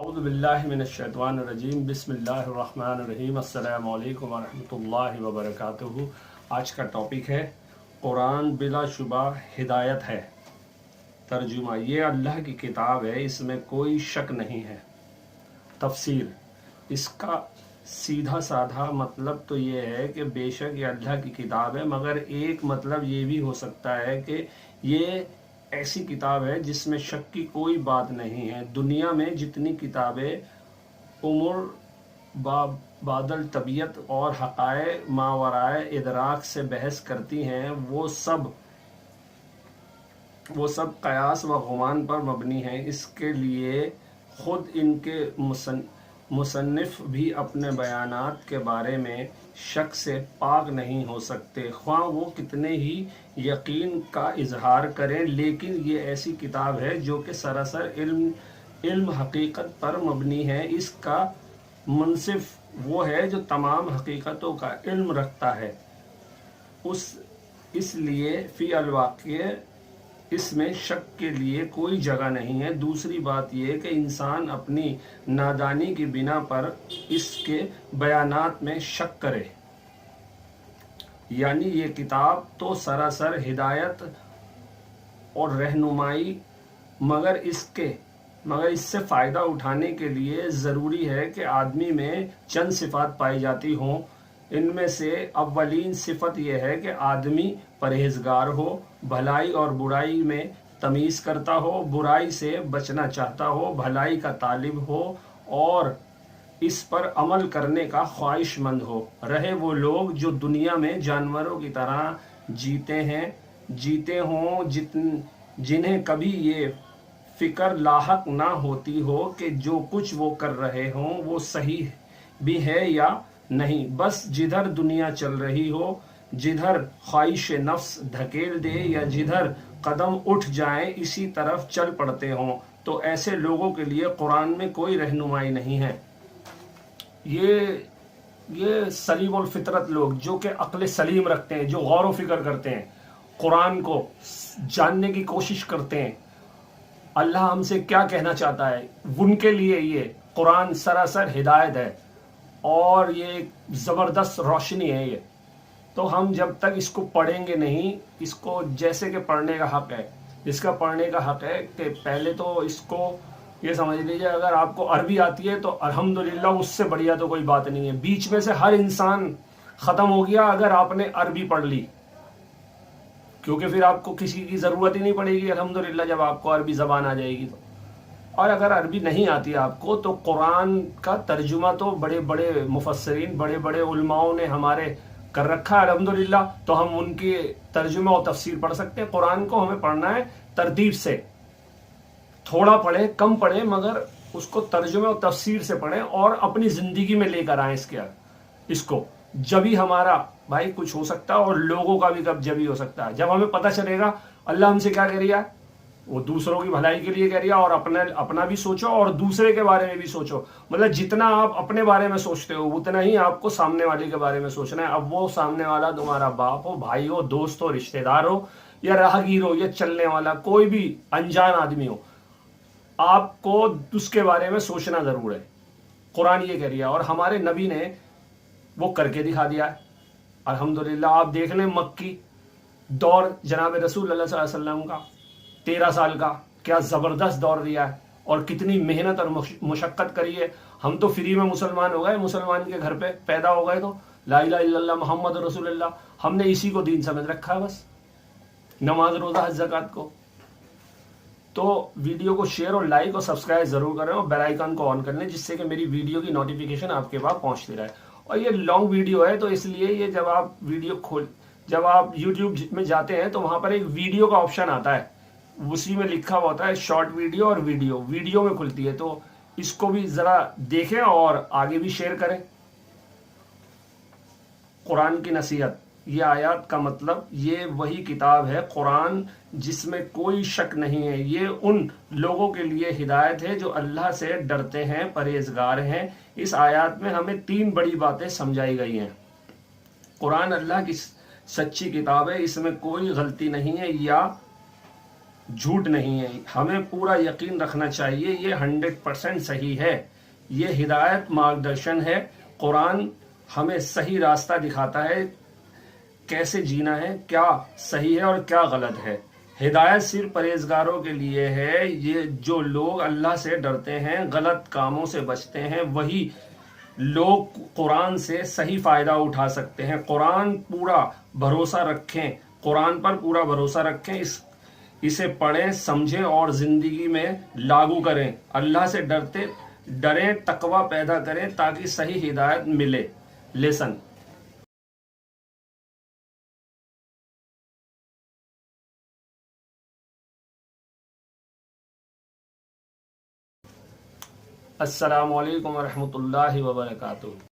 اعوذ باللہ من الشیطان الرجیم بسم اللہ الرحمن الرحیم السلام علیکم ورحمۃ اللہ وبرکاتہ۔ آج کا ٹاپک ہے قرآن بلا شبہ ہدایت ہے۔ ترجمہ: یہ اللہ کی کتاب ہے، اس میں کوئی شک نہیں ہے۔ تفسیر: اس کا سیدھا سادھا مطلب تو یہ ہے کہ بے شک یہ اللہ کی کتاب ہے، مگر ایک مطلب یہ بھی ہو سکتا ہے کہ یہ ایسی کتاب ہے جس میں شک کی کوئی بات نہیں ہے۔ دنیا میں جتنی کتابیں امور بادل طبیعت اور حقائق ماورائے ادراک سے بحث کرتی ہیں، وہ سب قیاس و گمان پر مبنی ہیں۔ اس کے لیے خود ان کے مصنف بھی اپنے بیانات کے بارے میں شک سے پاک نہیں ہو سکتے، خواہ وہ کتنے ہی یقین کا اظہار کریں۔ لیکن یہ ایسی کتاب ہے جو کہ سراسر علم حقیقت پر مبنی ہے۔ اس کا منصف وہ ہے جو تمام حقیقتوں کا علم رکھتا ہے، اس لیے فی الواقع اس میں شک کے لیے کوئی جگہ نہیں ہے۔ دوسری بات یہ کہ انسان اپنی نادانی کی بنا پر اس کے بیانات میں شک کرے، یعنی یہ کتاب تو سراسر ہدایت اور رہنمائی، مگر اس سے فائدہ اٹھانے کے لیے ضروری ہے کہ آدمی میں چند صفات پائی جاتی ہوں۔ ان میں سے اولین صفت یہ ہے کہ آدمی پرہیزگار ہو، بھلائی اور برائی میں تمیز کرتا ہو، برائی سے بچنا چاہتا ہو، بھلائی کا طالب ہو اور اس پر عمل کرنے کا خواہش مند ہو۔ رہے وہ لوگ جو دنیا میں جانوروں کی طرح جیتے ہوں، جنہیں کبھی یہ فکر لاحق نہ ہوتی ہو کہ جو کچھ وہ کر رہے ہوں وہ صحیح بھی ہے یا نہیں، بس جدھر دنیا چل رہی ہو، جدھر خواہش نفس دھکیل دے یا جدھر قدم اٹھ جائیں اسی طرف چل پڑتے ہوں، تو ایسے لوگوں کے لیے قرآن میں کوئی رہنمائی نہیں ہے۔ یہ سلیم الفطرت لوگ جو کہ عقل سلیم رکھتے ہیں، جو غور و فکر کرتے ہیں، قرآن کو جاننے کی کوشش کرتے ہیں، اللہ ہم سے کیا کہنا چاہتا ہے، ان کے لیے یہ قرآن سراسر ہدایت ہے اور یہ ایک زبردست روشنی ہے۔ یہ تو ہم جب تک اس کو پڑھیں گے نہیں، اس کو جیسے کہ پڑھنے کا حق ہے، اس کا پڑھنے کا حق ہے کہ پہلے تو اس کو یہ سمجھ لیجیے، اگر آپ کو عربی آتی ہے تو الحمدللہ، اس سے بڑھیا تو کوئی بات نہیں ہے۔ بیچ میں سے ہر انسان ختم ہو گیا اگر آپ نے عربی پڑھ لی، کیونکہ پھر آپ کو کسی کی ضرورت ہی نہیں پڑے گی الحمدللہ جب آپ کو عربی زبان آ جائے گی تو۔ اور اگر عربی نہیں آتی آپ کو تو قرآن کا ترجمہ تو بڑے بڑے مفسرین، بڑے بڑے علماؤں نے ہمارے کر رکھا ہے الحمدللہ، تو ہم ان کی ترجمہ اور تفسیر پڑھ سکتے ہیں۔ قرآن کو ہمیں پڑھنا ہے ترتیب سے، تھوڑا پڑھیں کم پڑھیں، مگر اس کو ترجمہ اور تفسیر سے پڑھیں اور اپنی زندگی میں لے کر آئیں اس کو، جبھی ہمارا بھائی کچھ ہو سکتا ہے، اور لوگوں کا بھی جبھی ہو سکتا ہے جب ہمیں پتہ چلے گا اللہ ہم سے کیا کہہ رہا ہے، وہ دوسروں کی بھلائی کے لیے کہہ رہا ہے، اور اپنا بھی سوچو اور دوسرے کے بارے میں بھی سوچو۔ مطلب جتنا آپ اپنے بارے میں سوچتے ہو اتنا ہی آپ کو سامنے والے کے بارے میں سوچنا ہے۔ اب وہ سامنے والا تمہارا باپ ہو، بھائی ہو، دوست ہو، رشتہ دار ہو، یا راہگیر ہو، یا چلنے والا کوئی بھی انجان آدمی ہو، آپ کو اس کے بارے میں سوچنا ضرور ہے۔ قرآن یہ کہہ رہا ہے اور ہمارے نبی نے وہ کر کے دکھا دیا ہے الحمدللہ۔ آپ دیکھ لیں مکی دور جناب رسول اللہ صلی اللہ علیہ وسلم کا 13 سال کا، کیا زبردست دور دیا ہے اور کتنی محنت اور مشقت کری ہے۔ ہم تو فری میں مسلمان ہو گئے، مسلمان کے گھر پہ پیدا ہو گئے تو لا الہ الا اللہ محمد رسول اللہ، ہم نے اسی کو دین سمجھ رکھا ہے، بس نماز روزہ حج زکوٰۃ کو۔ تو ویڈیو کو شیئر اور لائک اور سبسکرائب ضرور کریں اور بیل آئیکن کو آن کر لیں، جس سے کہ میری ویڈیو کی نوٹیفیکیشن آپ کے پاس پہنچتی رہے۔ اور یہ لانگ ویڈیو ہے تو اس لیے یہ جب آپ یوٹیوب میں جاتے ہیں تو وہاں پر ایک ویڈیو کا آپشن آتا ہے، اسی میں لکھا ہوا ہوتا ہے شارٹ ویڈیو، اور ویڈیو میں کھلتی ہے، تو اس کو بھی ذرا دیکھیں اور آگے بھی شیئر کریں۔ قرآن کی نصیحت، یہ آیات کا مطلب یہ وہی کتاب ہے قرآن جس میں کوئی شک نہیں ہے۔ یہ ان لوگوں کے لیے ہدایت ہے جو اللہ سے ڈرتے ہیں، پرہیزگار ہیں۔ اس آیات میں ہمیں 3 بڑی باتیں سمجھائی گئی ہیں۔ قرآن اللہ کی سچی کتاب ہے، اس میں کوئی غلطی نہیں ہے یا جھوٹ نہیں ہے. ہمیں پورا یقین رکھنا چاہیے یہ 100% صحیح ہے. یہ ہدایت مارگدرشن ہے. قرآن ہمیں صحیح راستہ دکھاتا ہے کیسے جینا ہے، کیا صحیح ہے اور کیا غلط ہے. ہدایت صرف پرہیزگاروں کے لیے ہے. یہ جو لوگ اللہ سے ڈرتے ہیں، غلط کاموں سے بچتے ہیں، وہی لوگ قرآن سے صحیح فائدہ اٹھا سکتے ہیں. قرآن پر پورا بھروسہ رکھیں، اسے پڑھیں، سمجھیں اور زندگی میں لاگو کریں. اللہ سے ڈریں، تقوی پیدا کریں تاکہ صحیح ہدایت ملے. لیسن. السلام علیکم ورحمۃ اللہ وبرکاتہ.